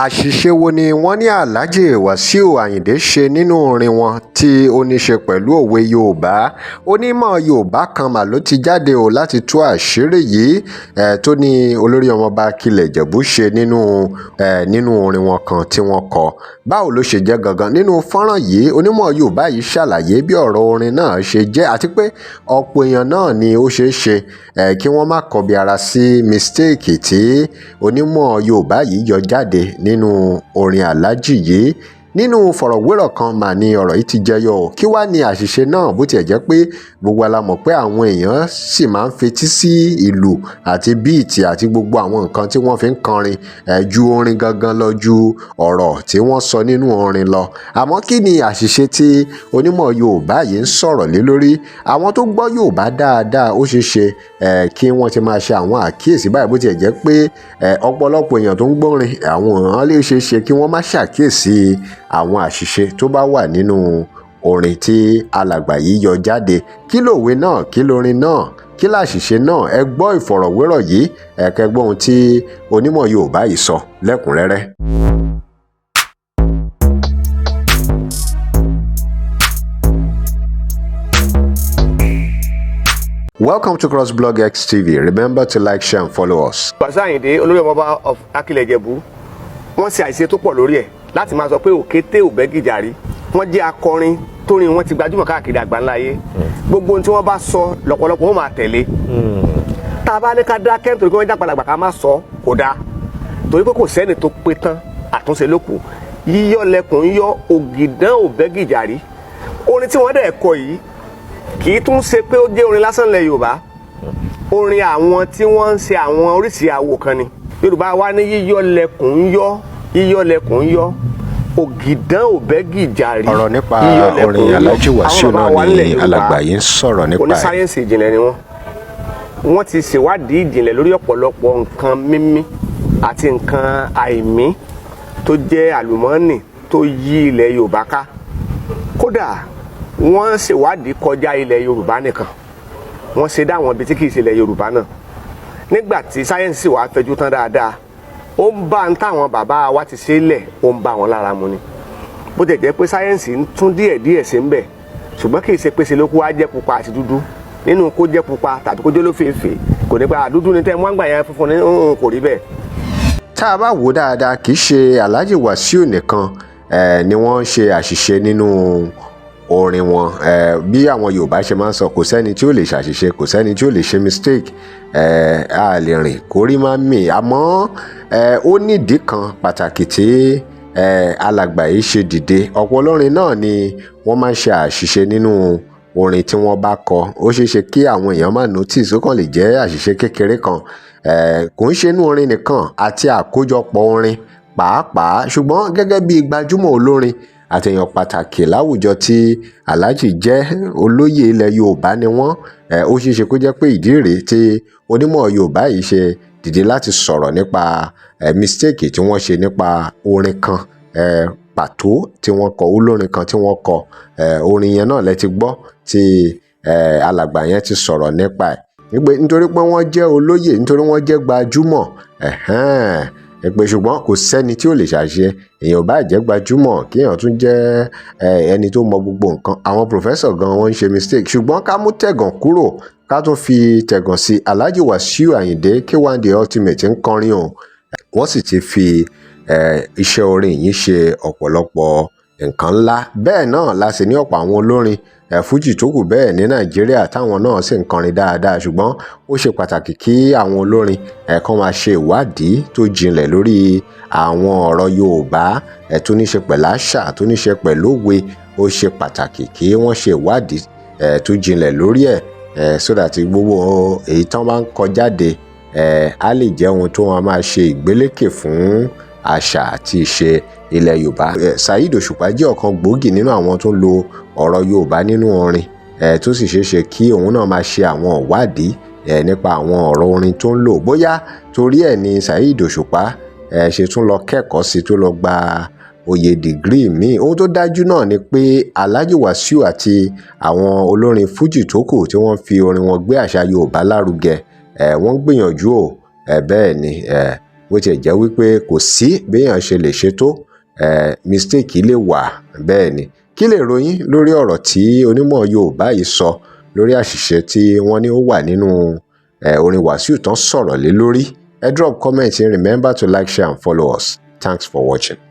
Àṣìṣe wo ni wọ́n ní Alhaji Wasiu Ayinde ṣe nínú orin wọn tí ó ní ṣe pẹ̀lú òwe Yorùbá? Onímọ̀ Yorùbá kan mà ló ti jáde o láti tú àṣírí yìí tó ní olórí ọmọọba Akilẹ̀ Ìjẹ̀bú ṣe nínú orin wọn kan tí wọ́n kọ. Báwo ló ṣe jẹ́ gangan? Nínú fọ́nrán yìí, onímọ̀ Yorùbá yìí ṣàlàyé bí ọ̀rọ̀ orin náà ṣe jẹ́ àti pé ọ̀pọ̀ èèyàn náà ni ó ṣeé ṣe kí wọ́n má kọbi ara sí mistake tí onímọ̀ Yorùbá yìí yọ jáde nínú orin Alhaji yìí. Nínú fọ̀rọ̀wérọ̀ kan mà ní ọ̀rọ̀ yìí ti jẹyọ. Kí wá ní àṣìṣe náà, bó tiẹ̀ jẹ́ pé gbogbo wa la mọ̀ pé àwọn èèyàn sì máa ń fetí sí ìlù àti bíìtì àti gbogbo àwọn nǹkan tí wọ́n fi ń kọrin ju orin gangan lọ, ju ọ̀rọ̀ tí wọ́n sọ nínú orin lọ. Àmọ́ kí ni àṣìṣe tí onímọ̀ Yorùbá yìí ń sọ̀rọ̀ lé lórí? Àwọn tó gbọ́ Yorùbá dáadáa ó ṣeé ṣe kí wọ́n ti máa ṣe àwọn àkíyèsí báyìí, bó tiẹ̀ jẹ́ pé ọ̀pọ̀lọpọ̀ èèyàn tó ń gbọ́rin àwọn èèyàn lè ṣeé ṣe kí wọ́n má ṣàkíyèsí àwọn àṣìṣe tó bá wà nínú orin tí alàgbà yìí yọ jáde. Kí lòwe náà? Kí lorin náà? Kí láṣìṣe náà? Ẹ gbọ́ ìfọ̀rọ̀wérọ̀ yìí, ẹ kẹ́gbọ́ ohun tí onímọ̀ Yorùbá yìí sọ lẹ́kùnrẹ́rẹ́. Welcome to CrossBlog X TV. Remember to like, share and follow us. Wasiu Ayinde, olórí ọmọọba of Akilẹ̀ Ìjẹ̀bú, wọ́n ṣe àìṣe tó pọ̀ lórí ẹ̀ láti máa sọ pé òkété ò bẹ́ gìjàrí. Wọ́n jẹ́ akọrin tórin wọn ti gbajúmọ̀ káàkiri àgbáńláyé. Gbogbo ohun tí wọ́n bá sọ lọ́pọ̀lọpọ̀ wọn máa tẹ̀lé. Tá a bá ní ká dákẹ́ nítorí pé wọ́n jápalàgbà ká má sọ kò dáa. Torí pé kò sẹ́ni tó pé tán, àtúnṣe ló kù. Yíyọ lẹkùn ń yọ, ògìdán ò bẹ́ gìjàrí. Orin tí wọ́n dẹ̀ kọ yìí kì í tún ṣe pé ó jẹ́ orin lásán lẹ̀ Yorùbá. Orin àwọn tí wọ́n ń ṣe àwọn oríṣìí àwo kan ni. Yorùbá wa ní yíyọ lẹkùn ń yọ, yíyọ lẹkùn ń yọ, ògìdán ò bẹ́ gìjàrí. Ọ̀rọ̀ nípa orin Alhaji Wasiu náà ni alàgbà yìí ń sọ̀rọ̀ nípa ẹ̀. Onísáyẹ́ǹsì ìjìnlẹ̀ ni wọ́n. Wọ́n ti ṣèwádìí ìjìnlẹ̀ lórí ọ̀pọ̀lọpọ̀ nǹkan mímí àti nǹkan àìmí tó jẹ́ àlùmọ́ọ́nì tó yí ilẹ̀ Yorùbá ká. Kódà wọ́n ṣèwádìí kọjá ilẹ̀ Yorùbá nìkan. Wọ́n ṣe dáwọn ibi tí kì í ṣe ilẹ̀ Yorùbá náà. Nígbà tí sáyẹ́ǹsì wa fẹjú tán dáadáa, ó ń bá ń táwọn bàbá wa ti ṣe lẹ̀, ó ń bá wọn lára mu ni. Bó tẹ̀ jẹ́ pé sáyẹ́ǹsì ń tún díẹ̀díẹ̀ sí ń bẹ̀, ṣùgbọ́n kì í ṣe pé ṣe ló kó wá jẹ́ pupa àti dúdú. Nínú kó jẹ́ pupa tàbí kó jẹ́ lófèèfèé, kò ní pa dúdú ní tẹ́ wọ́n gbà yẹn funfun ní kò rí bẹ́ẹ̀. Tá a bá wò dáadáa, kì í ṣe Alhaji Wasiu nìkan ni wọ́n ṣe àṣìṣe nínú orin wọn. Bí àwọn Yorùbá ṣe máa ń sọ, kò sẹ́ni tí ó lè ṣàṣìṣe, kò sẹ́ni tí ó lè ṣe mistake. A lè rìn kórí má mì. Àmọ́ ó nídìí kan pàtàkì tí alàgbà yìí ṣe dìde. Ọ̀pọ̀ olórin náà ni wọ́n máa ń ṣe àṣìṣe nínú orin tí wọ́n bá kọ. Ó ṣeé ṣe kí àwọn èèyàn má notice, ó kàn lè jẹ́ àṣìṣe kékeré kan. Kò ń ṣe inú orin nìkan àti àkójọpọ̀ orin pàápàá. Ṣùgbọ́n gẹ́gẹ́ bí gbajúmọ̀ olórin àtẹ̀yàn pàtàkì láwùjọ tí Alhaji jẹ́, olóyè ilẹ̀ Yorùbá ni wọ́n. Ó ṣeé ṣe kó jẹ́ pé ìdí rèé tí onímọ̀ Yorùbá yìí ṣe dìde láti sọ̀rọ̀ nípa mistake tí wọ́n ṣe nípa orin kan pàtó tí wọ́n kọ, olórin kan tí wọ́n kọ. Orin yẹn náà lẹ ti gbọ́ tí alàgbà yẹn ti sọ̀rọ̀ nípa ẹ̀. Nítorí pé wọ́n jẹ́ olóyè, nítorí wọ́n jẹ́ gbajúmọ̀. Ṣùgbọ́n kò sẹ́ni tí ó lè ṣàṣe. Èèyàn bá jẹ́ gbajúmọ̀ kí èèyàn tún jẹ́ ẹni tó mọ gbogbo nǹkan. Àwọn professor gan wọ́n ń ṣe mistake. Ṣùgbọ́n ká mú tẹ̀gàn kúrò, ká tún fi tẹ̀gàn sí. Alhaji Wasiu Ayinde K1 The Ultimate ń kọrin o. Wọ́n sì ti fi iṣẹ́ orin yìí ṣe ọ̀pọ̀lọpọ̀ nǹkan ńlá. Bẹ́ẹ̀ náà la sì ní ọ̀pọ̀ àwọn olórin fújì tó kù bẹ́ẹ̀ ní Nàìjíríà táwọn náà sì ń kọrin dáadáa. Ṣùgbọ́n ó ṣe pàtàkì kí àwọn olórin kan máa ṣe ìwádìí tó jinlẹ̀ lórí àwọn ọ̀rọ̀ Yorùbá tó ní ṣe pẹ̀lú àṣà, tó ní ṣe pẹ̀lú òwe. Ó ṣe pàtàkì kí wọ́n ṣe ìwádìí tó jinlẹ̀ lórí ẹ̀ so that gbogbo èyí tán bá ń kọ jáde á lè jẹ́ ohun tó wọn máa ṣe ìgbélékè fún àṣà àti ìṣe ilẹ̀ Yorùbá. Saheed Osupa jẹ́ ọ̀kan gbòógì nínú àwọn tó ń lo ọ̀rọ̀ Yorùbá nínú orin tó sì ṣeé ṣe kí òun náà máa ṣe àwọn ìwádìí nípa àwọn ọ̀rọ̀ orin tó ń lò. Bóyá torí ẹ̀ ni Saheed Osupa ṣe tún lọ kẹ́kọ̀ọ́ sí, tó lọ gba oyè dìgírì míì. Ohun tó dájú náà ni pé Alhaji Wasiu àti àwọn olórin fújì tó kù tí wọ́n fi orin wọn gbé àṣà Yorùbá lárugẹ, wọ́n gbìyànjú o. Bẹ́ẹ̀ ni bó bó tiẹ̀ jẹ́ wípé kò sí béèyàn ṣe lè ṣe tó mistake lè wà bẹ́ẹ̀ ni. Kí lè ròyìn lórí ọ̀rọ̀ tí onímọ̀ Yorùbá yìí sọ lórí àṣìṣe tí wọ́n ní ó wà nínú orin Wasiu tán sọ̀rọ̀ lé lórí? Ẹ drop comment and remember to like, share and follow us. Thanks for watching.